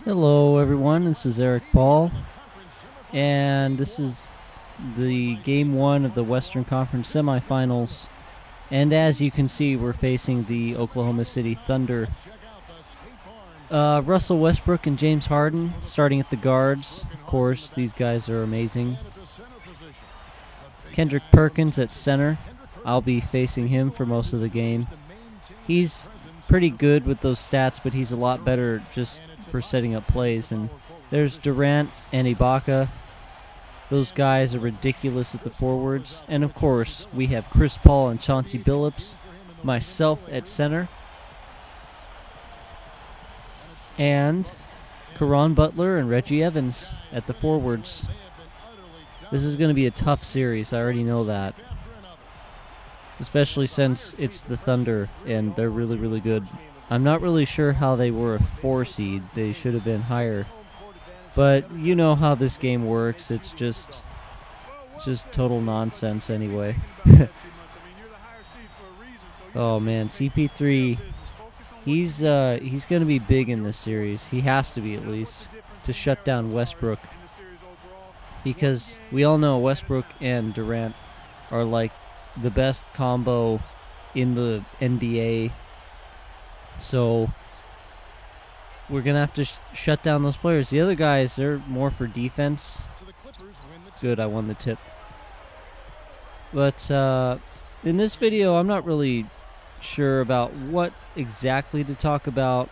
Hello everyone, this is Erik Paul, and this is the Game 1 of the Western Conference Semifinals, and as you can see, we're facing the Oklahoma City Thunder. Russell Westbrook and James Harden starting at the guards. Of course, these guys are amazing. Kendrick Perkins at center. I'll be facing him for most of the game. He's pretty good with those stats, but he's a lot better just for setting up plays. And there's Durant and Ibaka. Those guys are ridiculous at the forwards. And of course, we have Chris Paul and Chauncey Billups, myself at center, and Caron Butler and Reggie Evans at the forwards. This is going to be a tough series, I already know that. Especially since it's the Thunder, and they're really, really good. I'm not really sure how they were a 4 seed. They should have been higher. But you know how this game works. It's just total nonsense anyway. Oh man, CP3, he's going to be big in this series. He has to be, at least, to shut down Westbrook. Because we all know Westbrook and Durant are like the best combo in the NBA. So we're going to have to shut down those players. The other guys, they're more for defense. Good, I won the tip. But in this video, I'm not really sure about what exactly to talk about,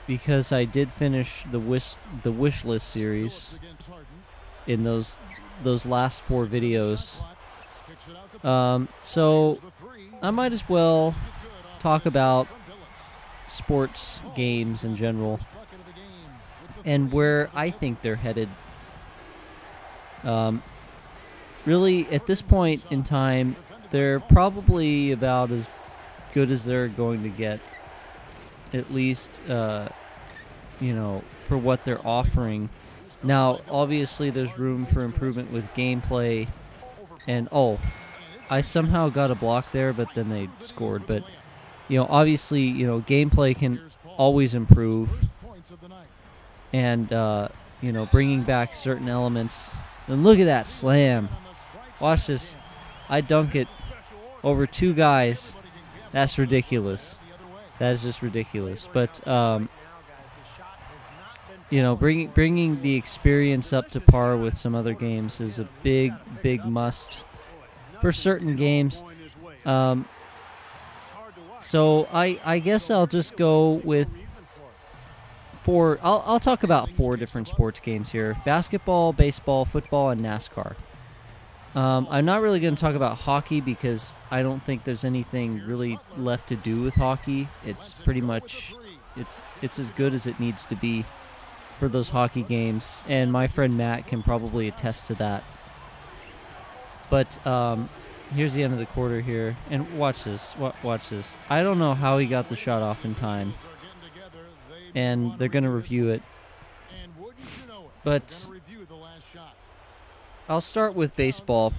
because I did finish the wish list series in those last 4 videos. So I might as well talk about sports games in general and where I think they're headed. Really, at this point in time, they're probably about as good as they're going to get, at least, you know, for what they're offering. Now, obviously, there's room for improvement with gameplay. And, oh, I somehow got a block there, but then they scored. But, you know, obviously, you know, gameplay can always improve. And, you know, bringing back certain elements. And look at that slam. Watch this. I dunk it over 2 guys. That's ridiculous. That is just ridiculous. But, you know, bringing the experience up to par with some other games is a big, big must for certain games. So I guess I'll just go with 4. I'll talk about 4 different sports games here: basketball, baseball, football, and NASCAR. I'm not really going to talk about hockey because I don't think there's anything really left to do with hockey. It's pretty much it's as good as it needs to be for those hockey games, and my friend Matt can probably attest to that. But here's the end of the quarter here, and watch this. Watch this. I don't know how he got the shot off in time, and they're going to review it. But I'll start with baseball.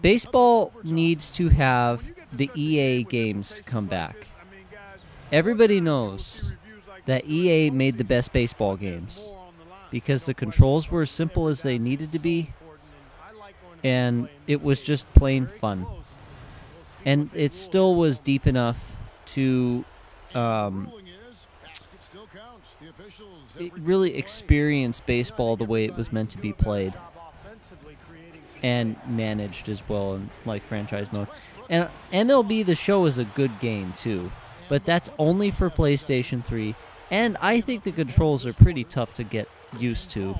Baseball needs to have the EA games come back. Everybody knows that EA made the best baseball games because the controls were as simple as they needed to be, and it was just plain fun. And it still was deep enough to really experience baseball the way it was meant to be played and managed as well in like franchise mode. And MLB The Show is a good game too, but that's only for PlayStation 3. And I think the controls are pretty tough to get used to,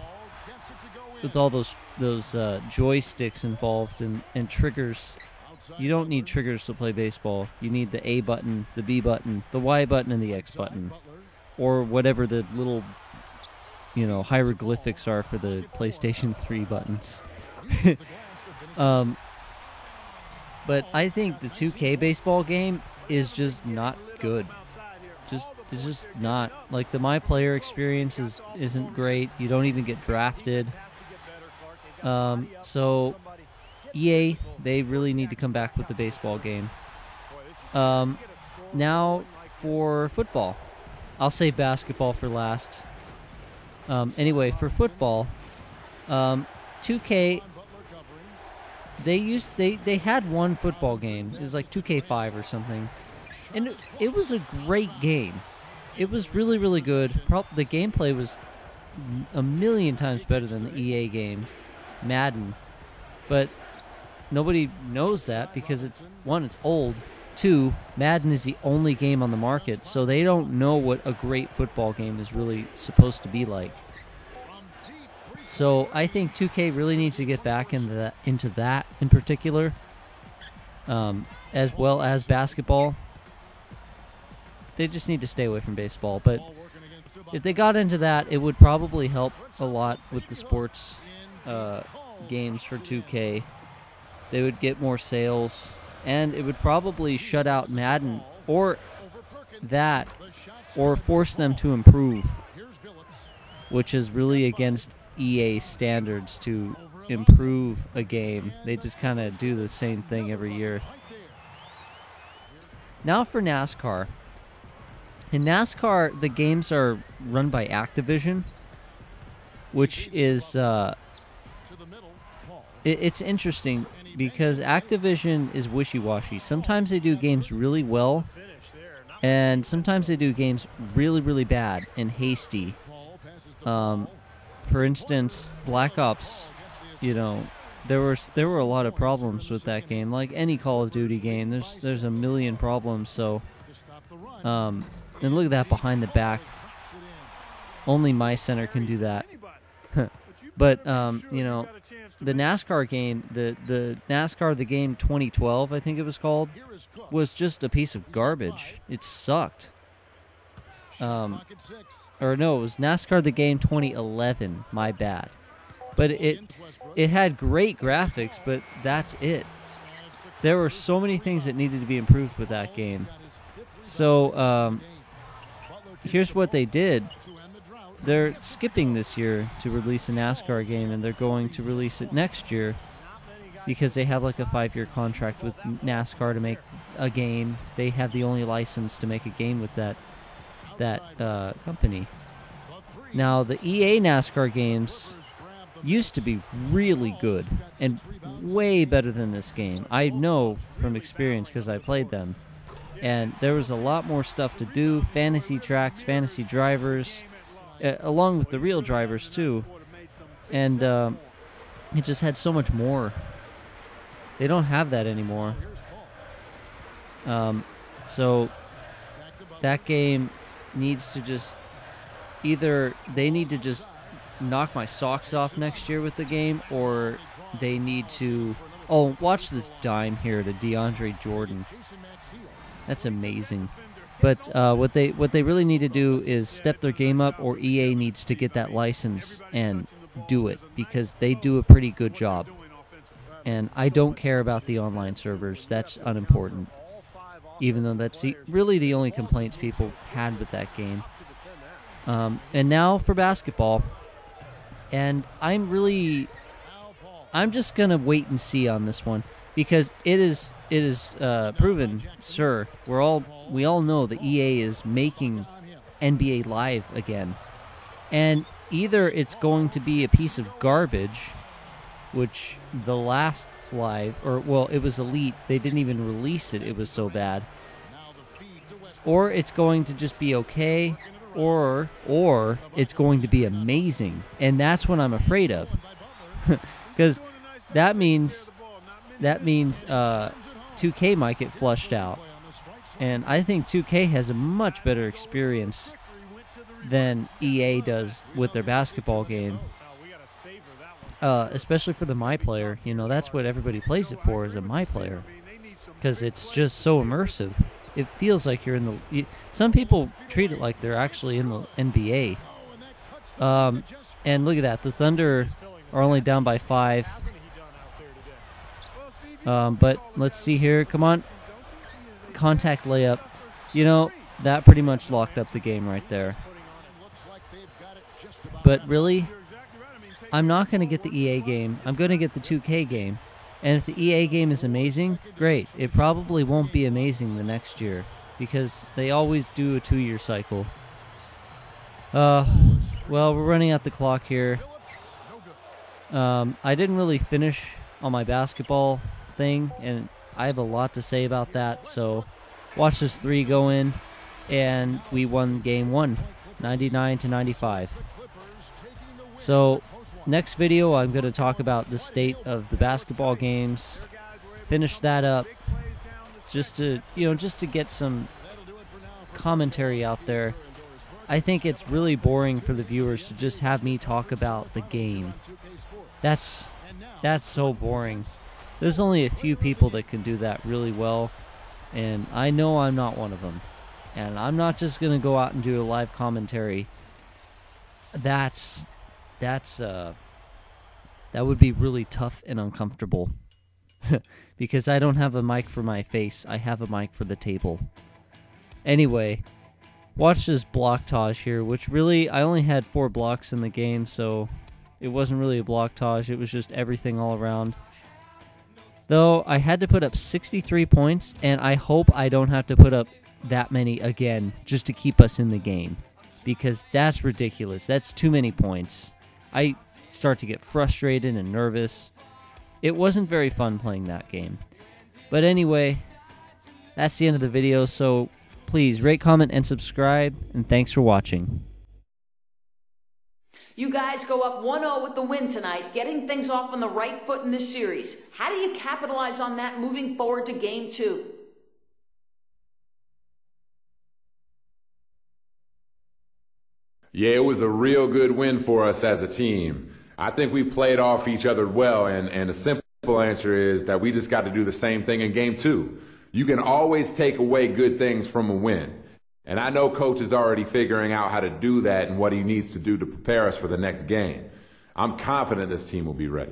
with all those joysticks involved and triggers. You don't need triggers to play baseball. You need the A button, the B button, the Y button, and the X button, or whatever the little, you know, hieroglyphics are for the PlayStation 3 buttons. But I think the 2K baseball game is just not good. It's just not. Like, the My Player experience isn't great. You don't even get drafted. So EA, they really need to come back with the baseball game. Now for football. I'll say basketball for last. Anyway, for football, 2K, they had one football game. It was like 2K5 or something, and it was a great game. It was really, really good. The gameplay was a million times better than the EA game, Madden, but nobody knows that because it's old. 2, Madden is the only game on the market, so they don't know what a great football game is really supposed to be like. So I think 2K really needs to get back into that in particular, as well as basketball. They just need to stay away from baseball, but if they got into that, it would probably help a lot with the sports games for 2K. They would get more sales, and it would probably shut out Madden or force them to improve, which is really against EA standards to improve a game. They just kind of do the same thing every year. Now for NASCAR. In NASCAR, the games are run by Activision, which is it's interesting because Activision is wishy-washy. Sometimes they do games really well, and sometimes they do games really, really bad and hasty. For instance, Black Ops, there were a lot of problems with that game. Like any Call of Duty game, there's a million problems. So, and look at that behind the back. Only my center can do that. But the NASCAR game, the NASCAR the game 2012, I think it was called, was just a piece of garbage. It sucked. Or no, it was NASCAR the game 2011. My bad. But it had great graphics, but that's it. There were so many things that needed to be improved with that game. So here's what they did. They're skipping this year to release a NASCAR game, and they're going to release it next year because they have like a 5-year contract with NASCAR to make a game. They have the only license to make a game with that company. Now, the EA NASCAR games used to be really good and way better than this game. I know from experience because I played them. And there was a lot more stuff to do, fantasy tracks, fantasy drivers, along with the real drivers too. And it just had so much more. They don't have that anymore. So that game needs to just they need to just knock my socks off next year with the game, or they need to watch this dime here to DeAndre Jordan. That's amazing. But what they really need to do is step their game up, or EA needs to get that license and do it, because they do a pretty good job. And I don't care about the online servers. That's unimportant, even though that's really the only complaints people had with that game. And now for basketball. And I'm just going to wait and see on this one, because it is proven, sir. We all know that EA is making NBA Live again. And either it's going to be a piece of garbage, which the last Live, it was Elite, they didn't even release it, it was so bad. Or it's going to just be okay, or it's going to be amazing. And that's what I'm afraid of. Because that means 2K might get flushed out. And I think 2K has a much better experience than EA does with their basketball game. Especially for the My Player. That's what everybody plays it for, is a My Player. Because it's just so immersive. It feels like you're in the... Some people treat it like they're actually in the NBA. And look at that. The Thunder are only down by 5. But let's see here. Come on. Contact layup. That pretty much locked up the game right there. But really, I'm not going to get the EA game. I'm going to get the 2K game. And if the EA game is amazing, great. It probably won't be amazing the next year, because they always do a 2-year cycle. Well, we're running out the clock here. I didn't really finish on my basketball thing, and I have a lot to say about that. So watch this 3 go in, and we won game 1, 99-95. So next video, I'm going to talk about the state of the basketball games, finish that up, just to get some commentary out there. I think it's really boring for the viewers to just have me talk about the game. That's so boring. There's only a few people that can do that really well, and I know I'm not one of them. And I'm not just gonna go out and do a live commentary. That would be really tough and uncomfortable. Because I don't have a mic for my face, I have a mic for the table. Anyway, watch this blockage here, which really, I only had 4 blocks in the game, so it wasn't really a blockage, it was just everything all around. Though, I had to put up 63 points, and I hope I don't have to put up that many again, just to keep us in the game. Because that's ridiculous, that's too many points. I start to get frustrated and nervous. It wasn't very fun playing that game. But anyway, that's the end of the video, so please rate, comment, and subscribe, and thanks for watching. You guys go up 1-0 with the win tonight, getting things off on the right foot in this series. How do you capitalize on that moving forward to Game 2? Yeah, it was a real good win for us as a team. I think we played off each other well, and the simple answer is that we just got to do the same thing in Game 2. You can always take away good things from a win. And I know Coach is already figuring out how to do that and what he needs to do to prepare us for the next game. I'm confident this team will be ready.